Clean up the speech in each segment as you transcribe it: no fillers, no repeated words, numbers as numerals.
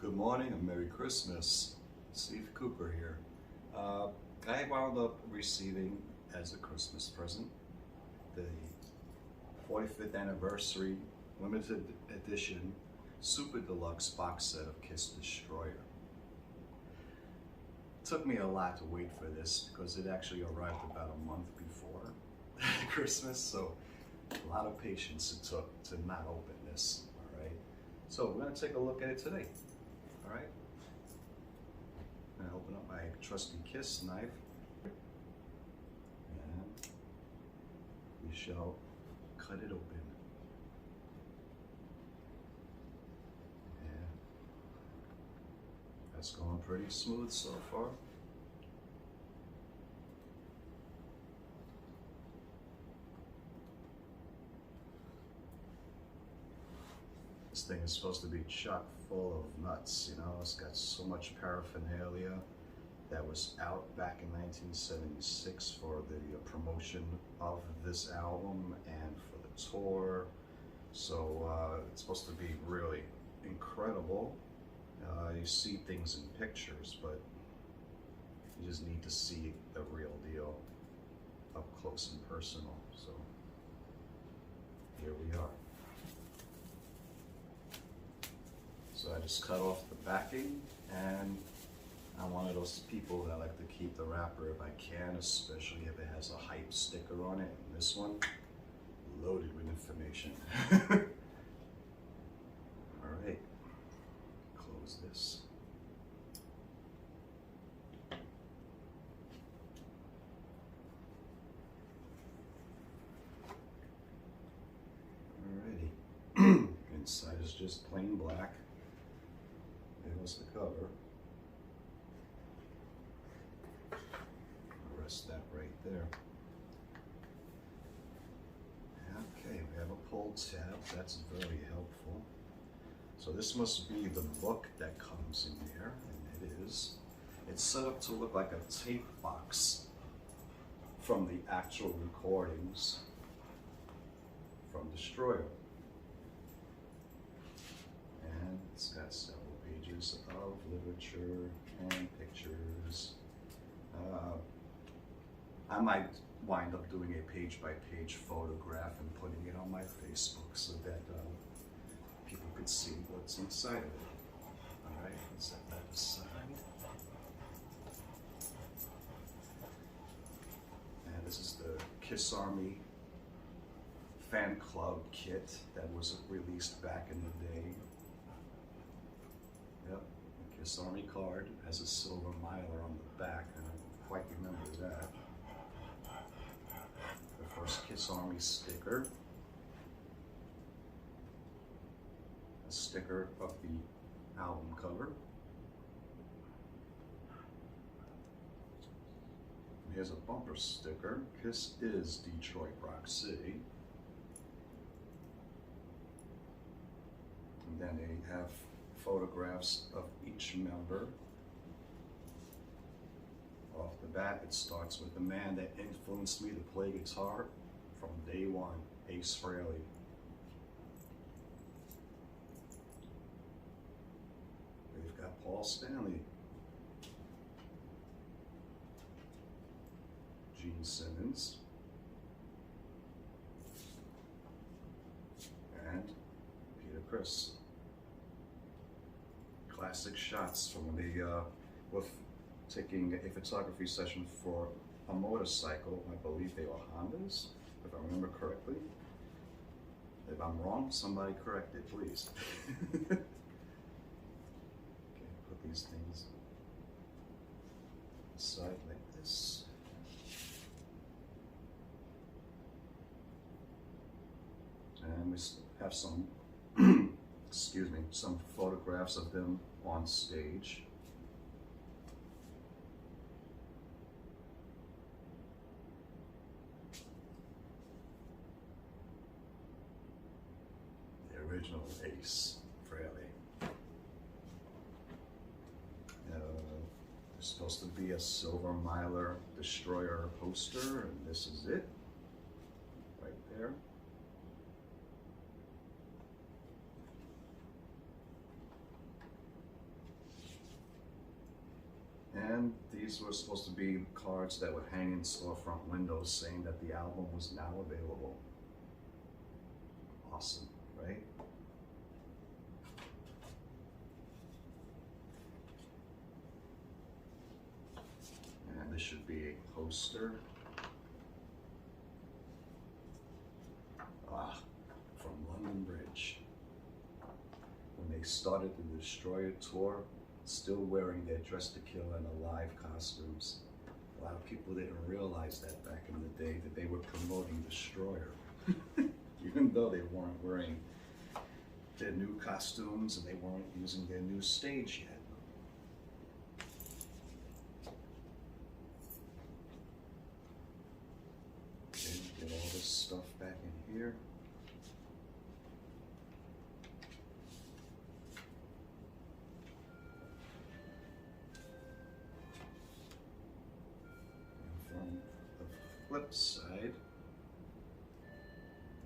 Good morning and Merry Christmas. Steve Cooper here. I wound up receiving as a Christmas present the 45th anniversary limited edition Super Deluxe box set of Kiss Destroyer. It took me a lot to wait for this because it actually arrived about a month before Christmas, so a lot of patience it took to not open this. All right, so we're going to take a look at it today. All right, I'm going to open up my trusty Kiss knife and we shall cut it open. And that's going pretty smooth so far. This thing is supposed to be chock full of nuts, you know. It's got so much paraphernalia that was out back in 1976 for the promotion of this album and for the tour. So it's supposed to be really incredible. You see things in pictures, but you just need to see the real deal up close and personal. So here we are. So I just cut off the backing, and I'm one of those people that like to keep the wrapper if I can, especially if it has a hype sticker on it. And this one, loaded with information. All right, close this. Alrighty, inside is just plain black. There's the cover. Rest that right there. Okay, we have a pull tab. That's very helpful. So this must be the book that comes in here, and it is. It's set up to look like a tape box from the actual recordings from Destroyer. And it's got several pages of literature and pictures. I might wind up doing a page-by-page photograph and putting it on my Facebook so that people could see what's inside of it. All right, let's set that aside. And this is the Kiss Army fan club kit that was released back in the day. Yep, the Kiss Army card has a silver miler on the back, and I quite remember that. The first Kiss Army sticker. A sticker of the album cover. And here's a bumper sticker. Kiss is Detroit Rock City. And then they have photographs of each member. Off the bat, it starts with the man that influenced me to play guitar from day one, Ace Frehley. We've got Paul Stanley, Gene Simmons, and Peter Criss. Classic shots from when they were taking a photography session for a motorcycle. I believe they were Hondas, if I remember correctly. If I'm wrong, somebody correct it, please. Okay, put these things aside like this. And we have some excuse me, some photographs of them on stage. The original Ace Frehley. There's supposed to be a silver miler Destroyer poster, and this is it, right there. And these were supposed to be cards that would hang in storefront windows saying that the album was now available. Awesome, right? And this should be a poster. From London Bridge. When they started the Destroyer tour, still wearing their Dress to Kill and Alive costumes. A lot of people didn't realize that back in the day that they were promoting Destroyer. Even though they weren't wearing their new costumes and they weren't using their new stage yet. Okay, get all this stuff back in here. Flip side,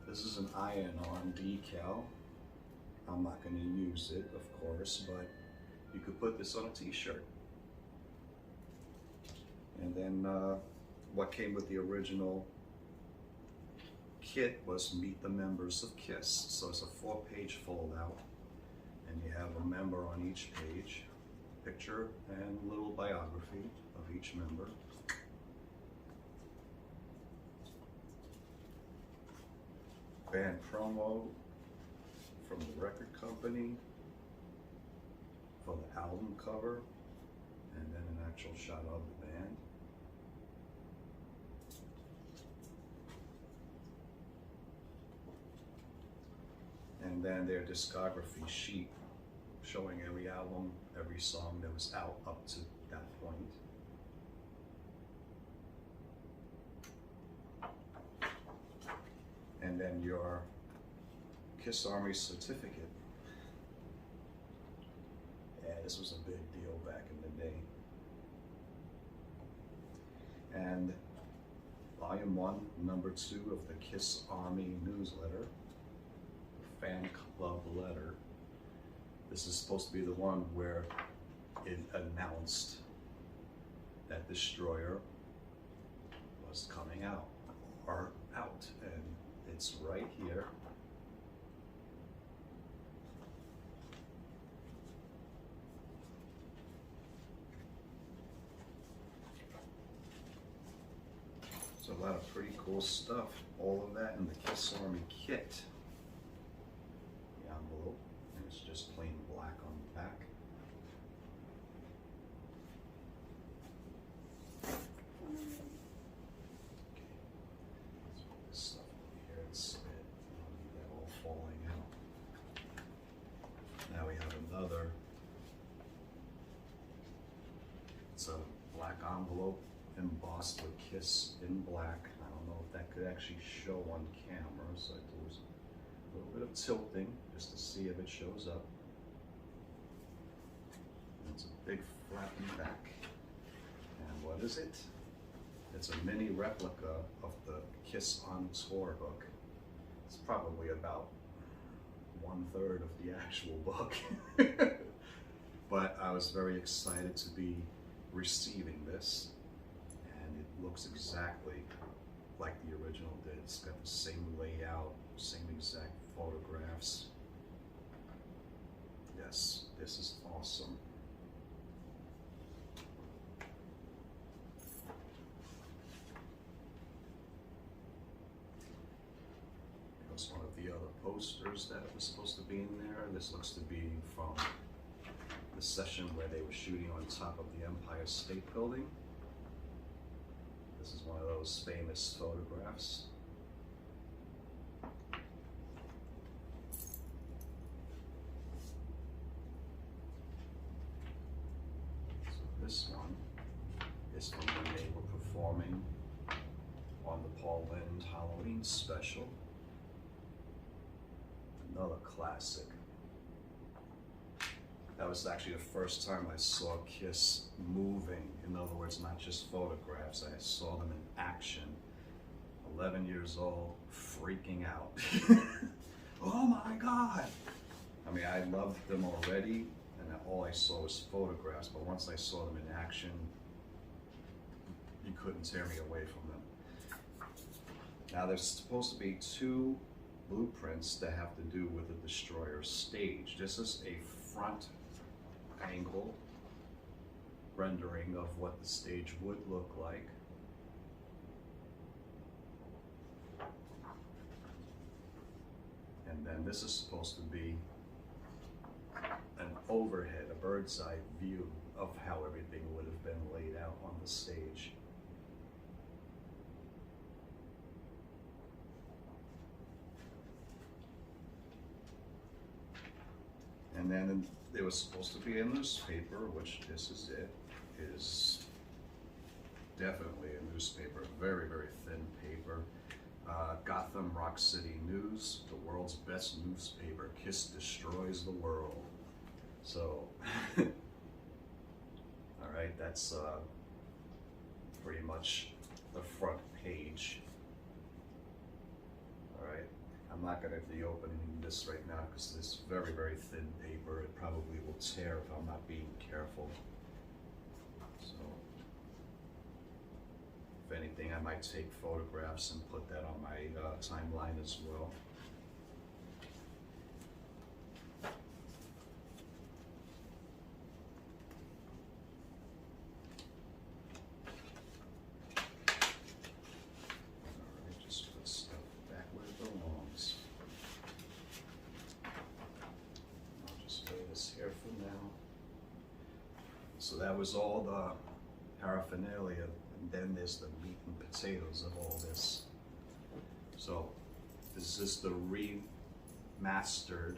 this is an iron-on decal. I'm not going to use it, of course, but you could put this on a t-shirt. And then what came with the original kit was Meet the Members of KISS. So it's a 4-page fold-out, and you have a member on each page, picture and little biography of each member. Band promo from the record company for the album cover, and then an actual shot of the band. And then their discography sheet showing every album, every song that was out up to that point. And then your KISS Army certificate. Yeah, this was a big deal back in the day. And Volume 1, Number 2 of the KISS Army newsletter, the fan club letter. This is supposed to be the one where it announced that Destroyer was coming out, or out, and it's right here. So a lot of pretty cool stuff. All of that in the KISS Army kit. The envelope, and it's just plain black on the back. Now we have another. It's a black envelope embossed with KISS in black. I don't know if that could actually show on camera, so I do a little bit of tilting just to see if it shows up. And it's a big flap in the back. And what is it? It's a mini replica of the KISS on Tour book. It's probably about 1/3 of the actual book. But I was very excited to be receiving this, and it looks exactly like the original did. It's got the same layout, same exact photographs. Yes, this is awesome. Here's one of the other posters that was supposed to be in there. This looks to be from the session where they were shooting on top of the Empire State Building. This is one of those famous photographs. So this one is from when they were performing on the Paul Lynde Halloween special. Another classic. That was actually the first time I saw KISS moving. In other words, not just photographs. I saw them in action. 11 years old, freaking out. Oh my God! I mean, I loved them already, and all I saw was photographs, but once I saw them in action, you couldn't tear me away from them. Now there's supposed to be 2 blueprints that have to do with the destroyer stage. This is a front angle rendering of what the stage would look like. And then this is supposed to be an overhead, a bird's eye view of how everything would have been laid out on the stage. And then there was supposed to be a newspaper, which this is it. It is definitely a newspaper, very, very thin paper. Gotham Rock City News, the world's best newspaper. Kiss destroys the world. So, all right, that's pretty much the front page. All right, I'm not going to be opening this right now because this is very, very thin paper. It probably will tear if I'm not being careful. So, if anything, I might take photographs and put that on my timeline as well. So that was all the paraphernalia, and then there's the meat and potatoes of all this. So this is the remastered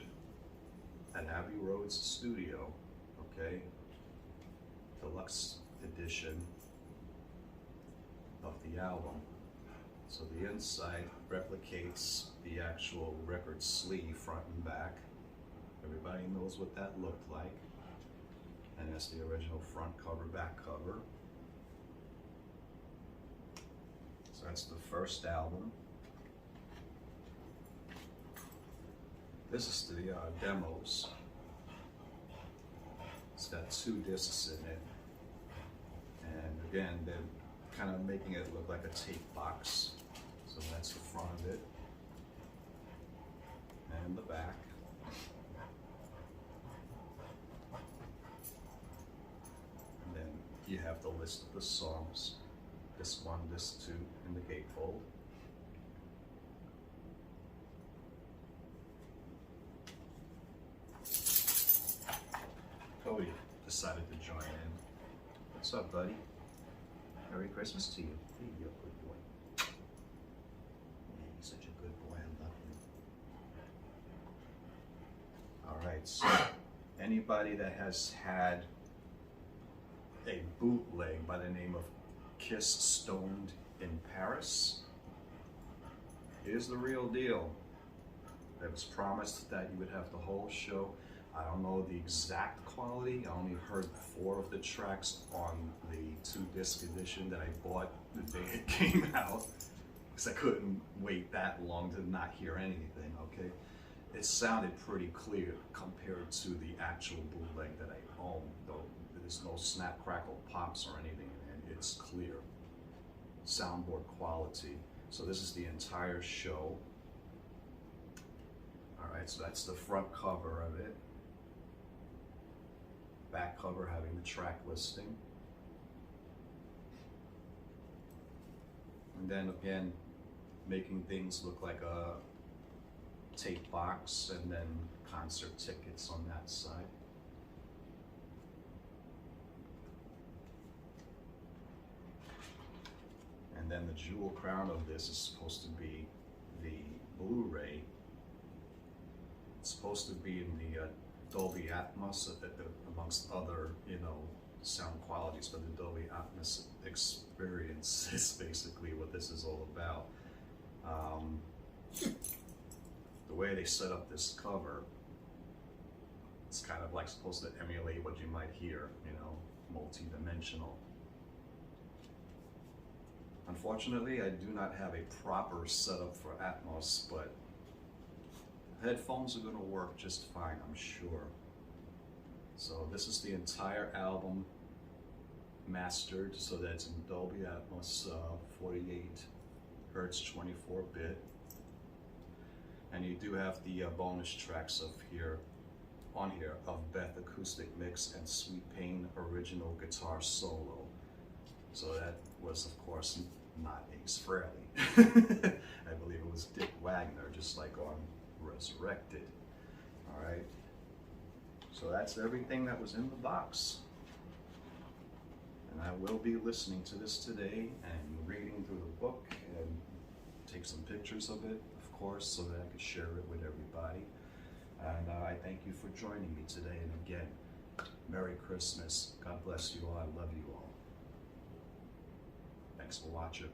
at Abbey Road's studio, okay? Deluxe edition of the album. So the inside replicates the actual record sleeve front and back. Everybody knows what that looked like. And that's the original front cover, back cover. So that's the first album. This is the demos. It's got 2 discs in it. And again, they're kind of making it look like a tape box. So that's the front of it. And the back. You have the list of the songs, disc 1, disc 2 in the gatefold. Cody decided to join in. What's up, buddy? Merry Christmas to you. Hey, you're a good boy. Man, you're such a good boy. I love you. All right, so anybody that has had a bootleg by the name of Kiss Stoned in Paris. Here's the real deal. It was promised that you would have the whole show. I don't know the exact quality. I only heard 4 of the tracks on the 2-disc edition that I bought the day it came out, because I couldn't wait that long to not hear anything, okay? It sounded pretty clear compared to the actual bootleg that I own, though. There's no snap, crackle, pops or anything, and it's clear. Soundboard quality. So this is the entire show. All right, so that's the front cover of it. Back cover having the track listing. And then again, making things look like a tape box, and then concert tickets on that side. And then the jewel crown of this is supposed to be the Blu-ray. It's supposed to be in the Dolby Atmos, amongst other, sound qualities, but the Dolby Atmos experience is basically what this is all about. The way they set up this cover, it's kind of like supposed to emulate what you might hear, multi-dimensional. Unfortunately, I do not have a proper setup for Atmos, but headphones are going to work just fine, I'm sure. So this is the entire album mastered so that it's in Dolby Atmos, 48 hertz, 24-bit. And you do have the bonus tracks of on here of Beth acoustic mix and Sweet Pain original guitar solo. So that was, of course, not Ace Frehley. I believe it was Dick Wagner, just like on Resurrected. All right. So that's everything that was in the box. And I will be listening to this today and reading through the book and take some pictures of it, of course, so that I could share it with everybody. And I thank you for joining me today. And again, Merry Christmas. God bless you all. I love you all. Thanks for watching.